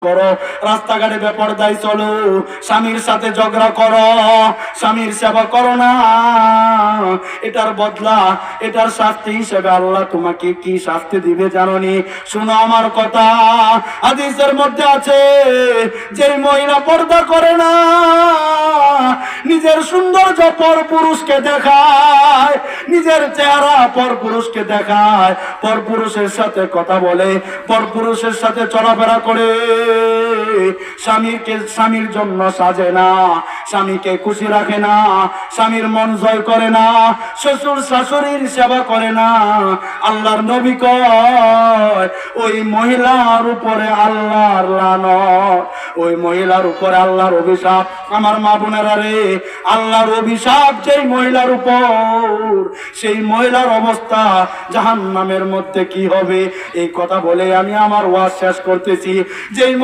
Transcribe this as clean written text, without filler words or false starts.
করো, রাস্তাঘাটে বেপরদায় চলো, স্বামীর সাথে ঝগড়া করো, স্বামীর সেবা করো না, এটার বদলা, এটার শাস্তি হিসেবে আল্লাহ তোমাকে কি শাস্তি দিবে জানোনি? শুনো আমার কথা, হাদিসের মধ্যে আছে, যে মহিলা পর্দা করে না, নিজের সৌন্দর্য পর পুরুষকে দেখায়, নিজের চেহারা পর পুরুষকে দেখায়, পর পুরুষের সাথে কথা বলে, পর পুরুষের সাথে চলাফেরা করে, স্বামীর জন্য সাজে না, স্বামীকে খুশি রাখে না, স্বামীর মন জয় করে না, শ্বশুর শাশুড়ির সেবা করে না, আল্লাহর নবী কয় ওই মহিলার উপরে আল্লাহর লানত, ওই মহিলার উপরে আল্লাহর অভিশাপ। আমার মা বোনেরা রে, আল্লাহর অভিশাপ যেই মহিলার উপর, সেই মহিলার অবস্থা জাহান্নামের মধ্যে কি হবে, এই কথা বলে আমি আমার ওয়াজ শেষ করতেছি। যেই